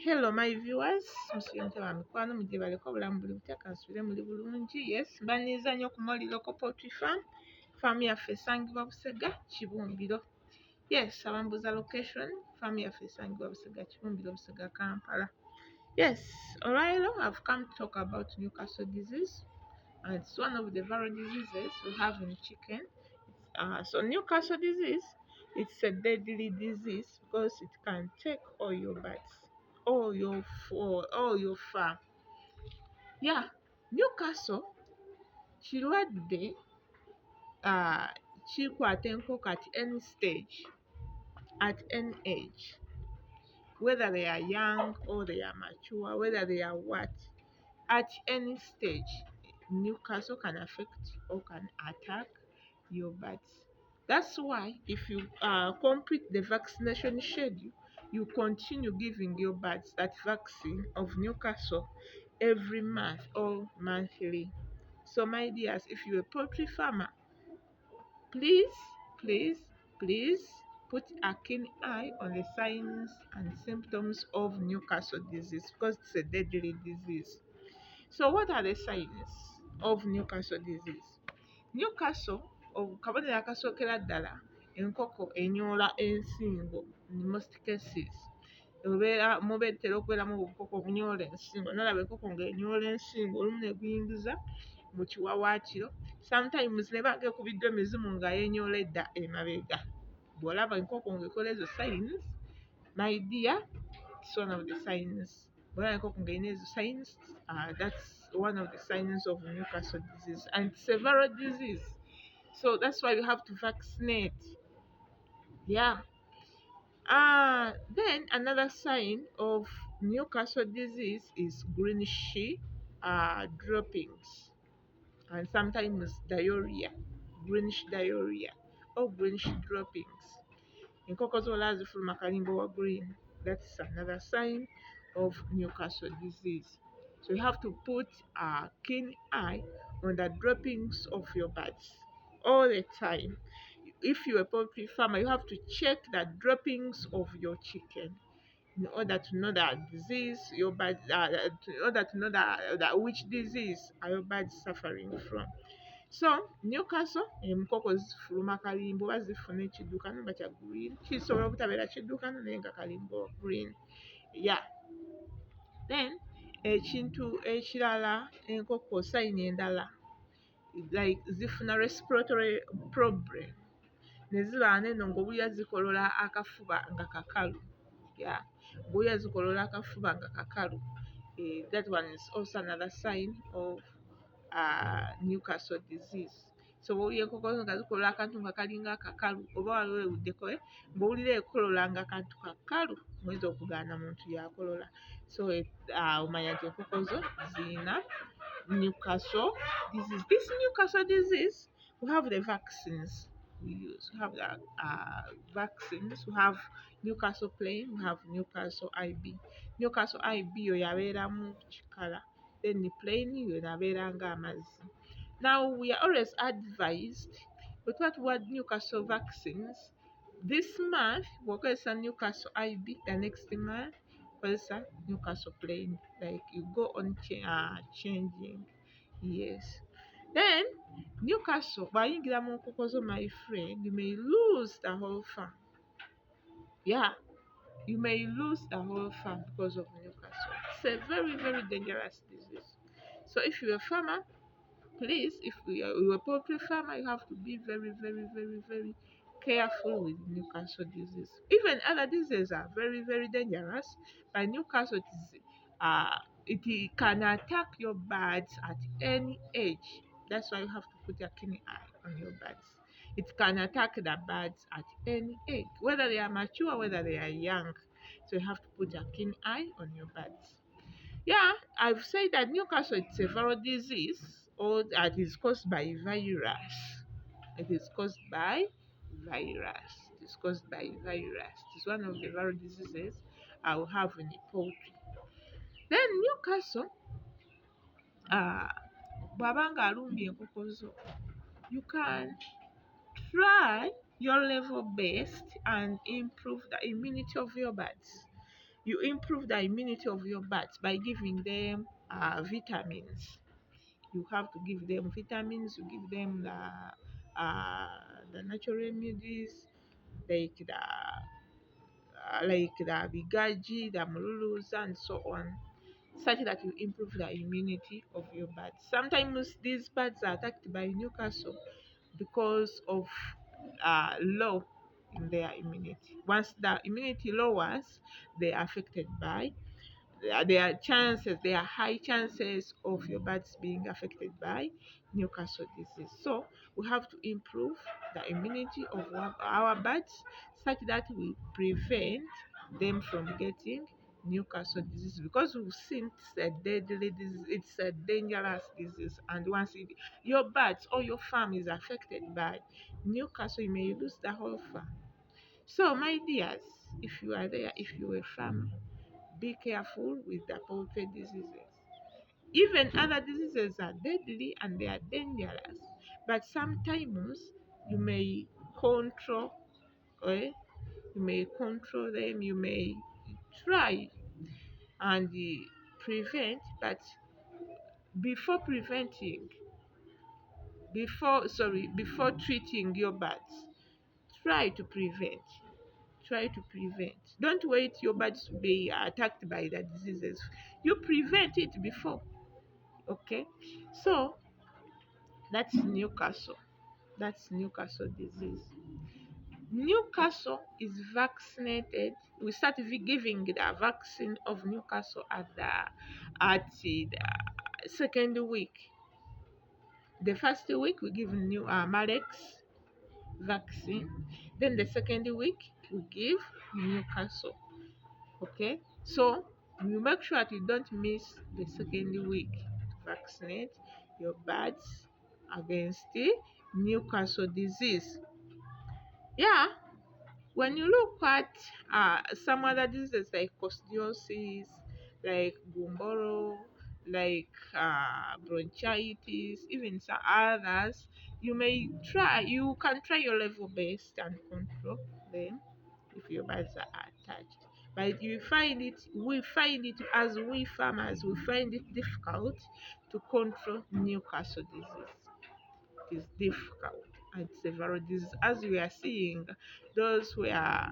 Hello my viewers, musiyonke ba mikwano mugye baleko obulamu buli butya kansubire muli bulungi. Yes, mbaniza nnyo ku Moliloko Poultry Farm yaffe esangibwa Busega Kibumbiro. Yes, abambuza location, farm yaffe esangibwa Busega Kibumbiro, Busega Kampala. Yes, olwaleero I've come to talk about Newcastle disease, and it's one of the viral diseases we have in chicken. So Newcastle disease, it's a deadly disease because it can take all your birds, all your farm. Yeah, Newcastle kirwadde kikwata enkoko at any stage, at any age, whether they are young or they are mature, whether they are what, at any stage, Newcastle can affect or can attack your birds. That's why if you complete the vaccination schedule, you continue giving your birds that vaccine of Newcastle every month or monthly. So my dears, if you're a poultry farmer, please, please, please put a keen eye on the signs and symptoms of Newcastle disease because it's a deadly disease. So what are the signs of Newcastle disease? Newcastle, kabonero akasookera ddala, enkoko enyoola ensingo in most cases. Mubeetera okubeeramu obukoko obunyoola ensingo. Nolaba enkoko ng'enyoola ensingo olumu ne guyingiza mu kiwawaatiro. Sometimes ne banga ekubiddwa emizimu nga yenyoola edda emabega. Bw'olaba enkoko ng'ekola ezo signs, my dear, it's one of the signs. Bw'olaba enkoko ng'erina ezo signs, that's one of the signs of Newcastle disease, and it's a viral disease. So that's why you have to vaccinate. Yeah. Then another sign of Newcastle disease is greenish droppings, and sometimes diarrhea, greenish diarrhea or greenish droppings. Enkoko z'olaba zifuluma kalimbo wa green. That's another sign of Newcastle disease. So you have to put a keen eye on the droppings of your birds all the time. If you're a poultry farmer, you have to check the droppings of your chicken in order to know the disease your birds, in order to know which disease are your birds suffering from. So Newcastle, enkoko zifuluma kalimbo oba zifuna ekiddukano nga kya green. Kisobola obutabeera kiddukano naye nga kalimbo green. Yeah. Then ekintu ekirala, enkoko sign endala, like zifuna respiratory problem. Ne ziba neno ng'owulira zikolola akafuba nga kakalu. Yeah. Ng'owulira zikolola akafuba nga kakalu. That one is also another sign of Newcastle disease. So bw'owulira enkoko nga zikolola akantu nga kalinga akakalu, oba wali weewuddeko, ng'owulira ekolola nga kantu kakalu, muyinza okugaana muntu yakolola. So omanya nti enkoko zo ziyina Newcastle disease. This Newcastle disease, we have the vaccines we use. We have the vaccines. We have Newcastle plain, we have Newcastle IB. Newcastle IB yo yabeeramu kikala. Then the plain yo yabeera ng'amazzi. Now we are always advised, but what Newcastle vaccines, this month bw'okozesa Newcastle IB, the next month kozesa Newcastle plain. Like you go on changing. Yes. Then Newcastle, bw'ayingira mu nkoko zo, my friend, you may lose the whole farm. Yeah, you may lose the whole farm because of Newcastle. It's a very, very dangerous disease. So if you're a farmer, please, if you're a poultry farmer, you have to be very, very, very, very careful with Newcastle disease. Even other diseases are very, very dangerous, but Newcastle disease, it can attack your birds at any age. That's why you have to put a keen eye on your birds. It can attack the birds at any age, whether they are mature, whether they are young. So you have to put a keen eye on your birds. Yeah, I've said that Newcastle, it's a viral disease, or that is caused by virus. It is caused by virus. It is caused by virus. It's one of the viral diseases I will have in the poultry. Then Newcastle, bw'aba ng'alumbye enkoko zo, you can try your level best and improve the immunity of your birds. You improve the immunity of your bats by giving them vitamins. You have to give them vitamins. You give them the natural remedies like the bigaji, the mululus, and so on, such that you improve the immunity of your birds. Sometimes these birds are attacked by Newcastle because of low in their immunity. Once the immunity lowers, they are affected by there are high chances of your birds being affected by Newcastle disease. So we have to improve the immunity of our birds such that we prevent them from getting Newcastle disease, because we've seen it's a deadly disease, it's a dangerous disease, and your birds or your farm is affected by Newcastle, you may lose the whole farm. So my dears, if you are there, if you are a farmer, be careful with the poultry diseases. Even other diseases are deadly and they are dangerous, but sometimes you may control, eh? You may control them, you may try and prevent, but before preventing, before treating your birds, try to prevent. Try to prevent. Don't wait your birds to be attacked by the diseases. You prevent it before. Okay, so that's Newcastle. That's Newcastle disease. Newcastle is vaccinated. We start giving the vaccine of Newcastle at the second week. The first week we give new Malex vaccine. Then the second week we give Newcastle. Okay, so you make sure that you don't miss the second week to vaccinate your birds against the Newcastle disease. Yeah, when you look at some other diseases like coccidiosis, like gumboro, like bronchitis, even some others, you can try your level best and control them if your birds are attached. But we find it as we farmers, we find it difficult to control Newcastle disease. It is difficult and several diseases. As we are seeing, those who are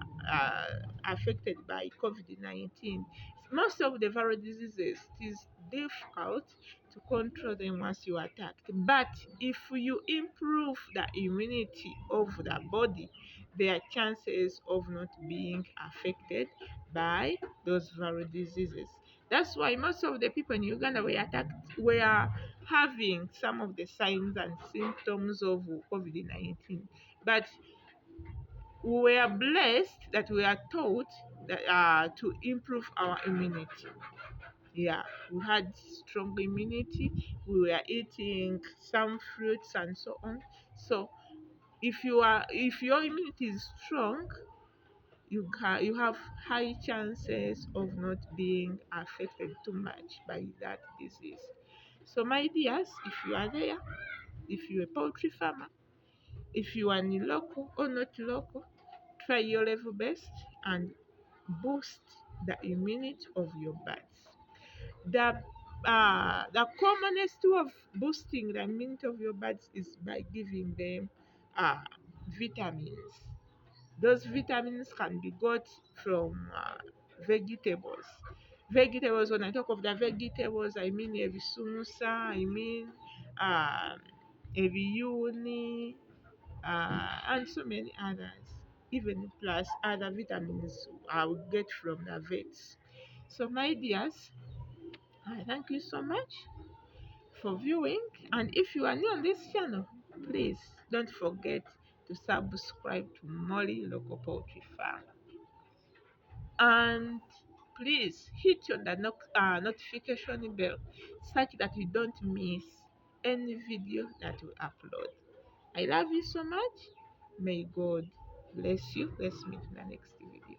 affected by COVID-19, most of the viral diseases, it is difficult to control them once you are attacked. But if you improve the immunity of the body, there are chances of not being affected by those viral diseases. That's why most of the people in Uganda were having some of the signs and symptoms of COVID-19. But we are blessed that we are taught that to improve our immunity. Yeah, we had strong immunity. We were eating some fruits and so on. So if your immunity is strong, you have high chances of not being affected too much by that disease. So my dears, if you are there, if you're a poultry farmer, if you are local or not local, try your level best and boost the immunity of your birds. The commonest way of boosting the immunity of your birds is by giving them uh, vitamins. Those vitamins can be got from vegetables. Vegetables, when I talk of the vegetables, I mean ebisunusa, I mean uh, ebiyuni, and so many others. Even plus other vitamins I will get from the vets. So my dears, I thank you so much for viewing, and if you are new on this channel, please don't forget to subscribe to Molly Local Poultry Farm, and please hit on the notification bell such that you don't miss any video that we upload. I love you so much. May God bless you. Let's meet in the next video.